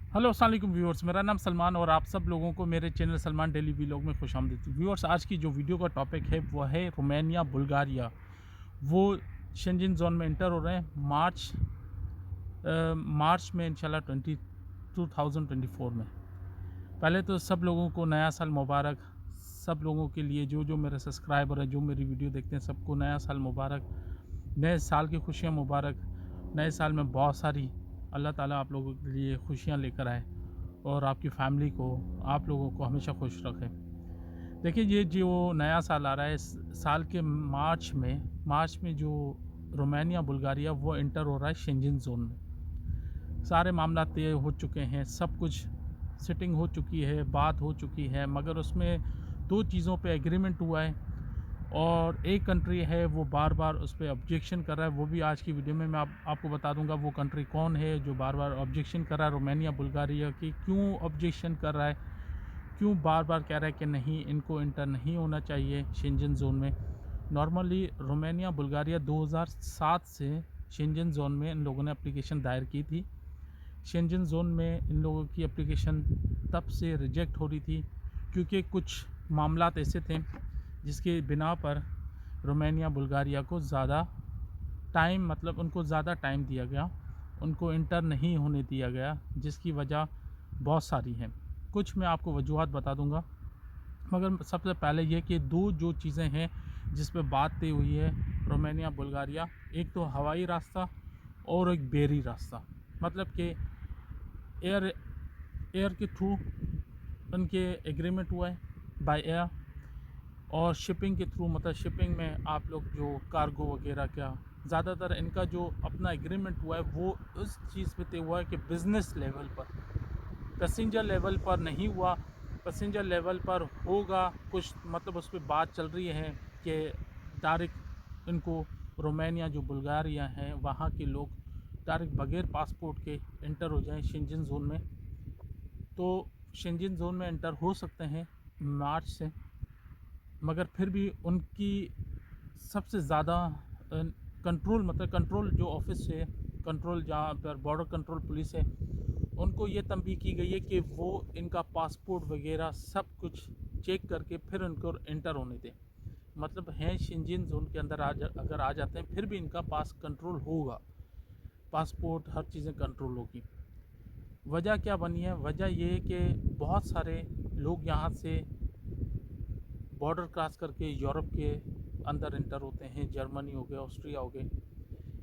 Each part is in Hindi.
हेलो अस्सलाम वालेकुम व्यूअर्स, मेरा नाम सलमान और आप सब लोगों को मेरे चैनल सलमान डेली व्लॉग में खुशामदीद। व्यूअर्स, आज की जो वीडियो का टॉपिक है वो है रोमानिया बुल्गारिया। वो शेंजन जोन में इंटर हो रहे हैं मार्च में इंशाल्लाह 2024 में। पहले तो सब लोगों को नया साल मुबारक। सब लोगों के लिए जो मेरे सब्सक्राइबर हैं, जो मेरी वीडियो देखते हैं, सबको नया साल मुबारक। नए साल की खुशियाँ मुबारक। नए साल में बहुत सारी अल्लाह ताला आप लोगों के लिए खुशियाँ लेकर आए और आपकी फैमिली को, आप लोगों को हमेशा खुश रखें। देखिए, ये जो नया साल आ रहा है, इस साल के मार्च में जो रोमानिया बुल्गारिया वो इंटर हो रहा है शेंजन ज़ोन में। सारे मामला तय हो चुके हैं, सब कुछ सिटिंग हो चुकी है, बात हो चुकी है, मगर उसमें दो चीज़ों पे एग्रीमेंट हुआ है और एक कंट्री है वो बार बार उस पर ऑब्जेक्शन कर रहा है। वो भी आज की वीडियो में मैं आपको बता दूंगा वो कंट्री कौन है जो बार बार ऑब्जेक्शन कर रहा है रोमानिया बुल्गारिया की। क्यों ऑब्जेक्शन कर रहा है, क्यों बार बार कह रहा है कि नहीं, इनको इंटर नहीं होना चाहिए शेंजन ज़ोन में। नॉर्मली रोमानिया बुल्गारिया 2007 से शेंजन ज़ोन में इन लोगों ने एप्लीकेशन दायर की थी। शेंजन ज़ोन में इन लोगों की एप्लीकेशन तब से रिजेक्ट हो रही थी क्योंकि कुछ मामलात ऐसे थे जिसके बिना पर रोमानिया बुल्गारिया को ज़्यादा टाइम, मतलब उनको ज़्यादा टाइम दिया गया, उनको इंटर नहीं होने दिया गया, जिसकी वजह बहुत सारी हैं। कुछ मैं आपको वजूहत बता दूंगा, मगर सबसे पहले ये कि दो जो चीज़ें हैं जिस पे बात तय हुई है रोमानिया बुल्गारिया, एक तो हवाई रास्ता और एक बेरी रास्ता। मतलब कि एयर एयर के थ्रू उनके एग्रीमेंट हुआ है बाय एयर, और शिपिंग के थ्रू, मतलब शिपिंग में आप लोग जो कार्गो वगैरह का, ज़्यादातर इनका जो अपना एग्रीमेंट हुआ है वो उस चीज़ पे तय हुआ है कि बिज़नेस लेवल पर, पैसेंजर लेवल पर नहीं हुआ। पैसेंजर लेवल पर होगा कुछ, मतलब उस पर बात चल रही है कि डायरेक्ट इनको रोमानिया जो बुल्गारिया है वहाँ के लोग डायरेक्ट बगैर पासपोर्ट के इंटर हो जाएं शेंजन ज़ोन में। तो शेंजन ज़ोन में इंटर हो सकते हैं मार्च से, मगर फिर भी उनकी सबसे ज़्यादा कंट्रोल, मतलब कंट्रोल जो ऑफिस है, कंट्रोल जहाँ पर बॉर्डर कंट्रोल पुलिस है, उनको ये तंबीह की गई है कि वो इनका पासपोर्ट वगैरह सब कुछ चेक करके फिर उनको इंटर होने दें। मतलब हैं शेंजन जोन के अंदर अगर आ जाते हैं फिर भी इनका पास कंट्रोल होगा, पासपोर्ट हर चीज़ें कंट्रोल होगी। वजह क्या बनी है? वजह ये है कि बहुत सारे लोग यहाँ से बॉर्डर क्रॉस करके यूरोप के अंदर इंटर होते हैं। जर्मनी हो गया, ऑस्ट्रिया हो गए।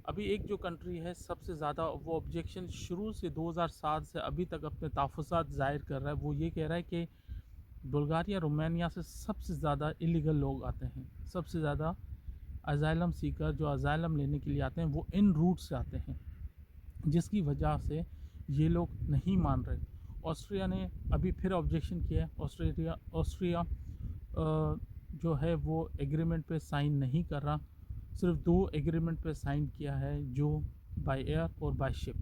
अभी एक जो कंट्री है सबसे ज़्यादा वो ऑब्जेक्शन शुरू से 2007 से अभी तक अपने तहफ़्फ़ुज़ात ज़ाहिर कर रहा है। वो ये कह रहा है कि बुल्गारिया रोमानिया से सबसे ज़्यादा इलीगल लोग आते हैं, सबसे ज़्यादा अज़ाइलम सीकर जो अज़ाइलम लेने के लिए आते हैं वो इन रूट से आते हैं, जिसकी वजह से ये लोग नहीं मान रहे। ऑस्ट्रिया ने अभी फिर ऑब्जेक्शन किया है। ऑस्ट्रिया जो है वो एग्रीमेंट पे साइन नहीं कर रहा। सिर्फ दो एग्रीमेंट पे साइन किया है, जो बाय एयर और बाय शिप,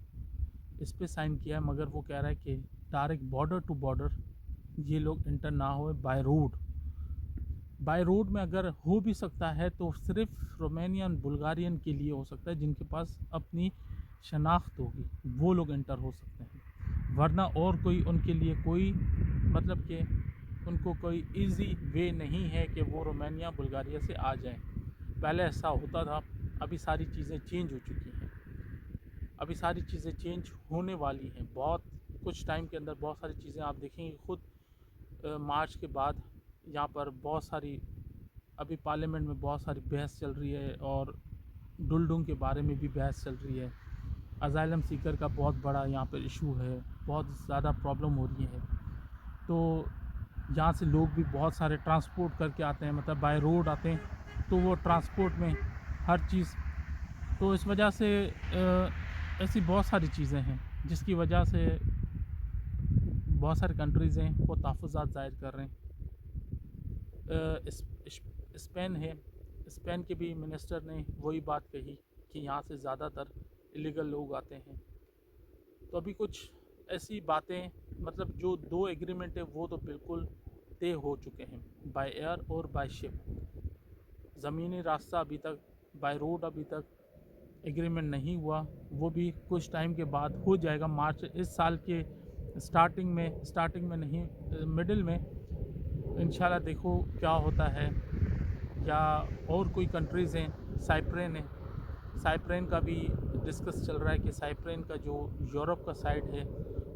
इस पे साइन किया है। मगर वो कह रहा है कि डायरेक्ट बॉर्डर टू बॉर्डर ये लोग इंटर ना हो बाय रोड। बाय रोड में अगर हो भी सकता है तो सिर्फ रोमानियन बुल्गारियन के लिए हो सकता है, जिनके पास अपनी शनाख्त होगी वो लोग इंटर हो सकते हैं, वरना और कोई उनके लिए कोई, मतलब कि उनको कोई इजी वे नहीं है कि वो रोमानिया बुल्गारिया से आ जाएं। पहले ऐसा होता था, अभी सारी चीज़ें चेंज हो चुकी हैं। अभी सारी चीज़ें चेंज होने वाली हैं, बहुत कुछ टाइम के अंदर बहुत सारी चीज़ें आप देखेंगे खुद। मार्च के बाद यहाँ पर बहुत सारी, अभी पार्लियामेंट में बहुत सारी बहस चल रही है और डुलडुंग के बारे में भी बहस चल रही है। अजाइलम सीकर का बहुत बड़ा यहाँ पर इशू है, बहुत ज़्यादा प्रॉब्लम हो रही है। तो यहाँ से लोग भी बहुत सारे ट्रांसपोर्ट करके आते हैं, मतलब बाय रोड आते हैं, तो वो ट्रांसपोर्ट में हर चीज़, तो इस वजह से ऐसी बहुत सारी चीज़ें हैं जिसकी वजह से बहुत सारी कंट्रीज़ हैं वो तहफ़्फ़ुज़ात ज़ाहिर कर रहे हैं। स्पेन है, स्पेन के भी मिनिस्टर ने वही बात कही कि यहाँ से ज़्यादातर इलीगल लोग आते हैं। तो अभी कुछ ऐसी बातें, मतलब जो दो एग्रीमेंट है वो तो बिल्कुल तय हो चुके हैं, बाय एयर और बाय शिप। ज़मीनी रास्ता अभी तक, बाय रोड अभी तक एग्रीमेंट नहीं हुआ, वो भी कुछ टाइम के बाद हो जाएगा। मार्च इस साल के स्टार्टिंग में नहीं, मिडिल में इंशाल्लाह देखो क्या होता है। या और कोई कंट्रीज़ हैं, साइप्रेन का भी डिस्कस चल रहा है कि साइप्रेन का जो यूरोप का साइड है,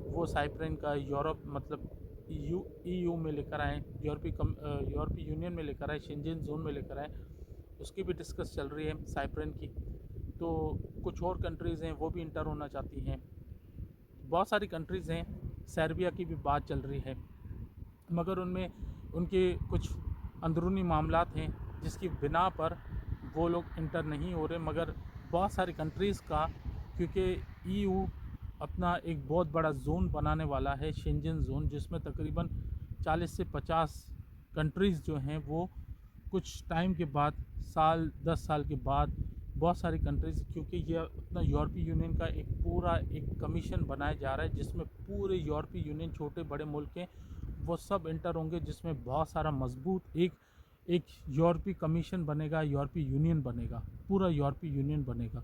वो साइप्रेन का यूरोप मतलब ईयू में लेकर आएँ, यूरोपीय यूनियन में लेकर आएँ, शेंजन ज़ोन में लेकर आएँ। उसकी भी डिस्कस चल रही है साइप्रेन की। तो कुछ और कंट्रीज़ हैं वो भी इंटर होना चाहती हैं। बहुत सारी कंट्रीज़ हैं, सर्बिया की भी बात चल रही है, मगर उनमें उनके कुछ अंदरूनी मामलात हैं जिसकी बिना पर वो लोग इंटर नहीं हो रहे। मगर बहुत सारी कंट्रीज़ का, क्योंकि ईयू अपना एक बहुत बड़ा ज़ोन बनाने वाला है, शेंजन ज़ोन, जिसमें तकरीबन 40 से 50 कंट्रीज़ जो हैं वो कुछ टाइम के बाद, 10 साल के बाद, बहुत सारी कंट्रीज़, क्योंकि ये अपना यूरोपीय यूनियन का एक कमीशन बनाया जा रहा है जिसमें पूरे यूरोपीय यूनियन, छोटे बड़े मुल्क हैं, वो सब इंटर होंगे, जिसमें बहुत सारा मजबूत एक एक यूरोपीय कमीशन बनेगा, यूरोपीय यूनियन बनेगा, पूरा यूरोपीय यूनियन बनेगा।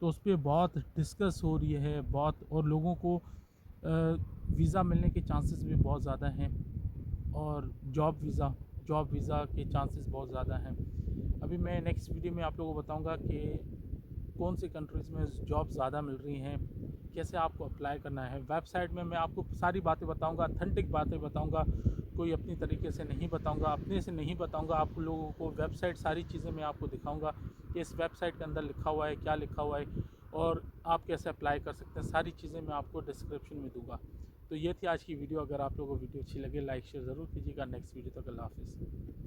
तो उस पर बहुत डिस्कस हो रही है बहुत, और लोगों को वीज़ा मिलने के चांसेस भी बहुत ज़्यादा हैं, और जॉब वीज़ा के चांसेस बहुत ज़्यादा हैं। अभी मैं नेक्स्ट वीडियो में आप लोगों को बताऊंगा कि कौन सी कंट्रीज़ में जॉब ज़्यादा मिल रही हैं, कैसे आपको अप्लाई करना है। वेबसाइट में मैं आपको सारी बातें बताऊंगा, अथेंटिक बातें बताऊंगा, कोई अपनी तरीके से नहीं बताऊंगा, अपने से नहीं बताऊंगा। आप लोगों को वेबसाइट, सारी चीज़ें मैं आपको दिखाऊंगा कि इस वेबसाइट के अंदर लिखा हुआ है, क्या लिखा हुआ है, और आप कैसे अप्लाई कर सकते हैं। सारी चीज़ें मैं आपको डिस्क्रिप्शन में दूँगा। तो ये थी आज की वीडियो। अगर आप लोगों को वीडियो अच्छी लगे, लाइक शेयर ज़रूर कीजिएगा। नेक्स्ट वीडियो तक अल्लाह हाफ़िज़।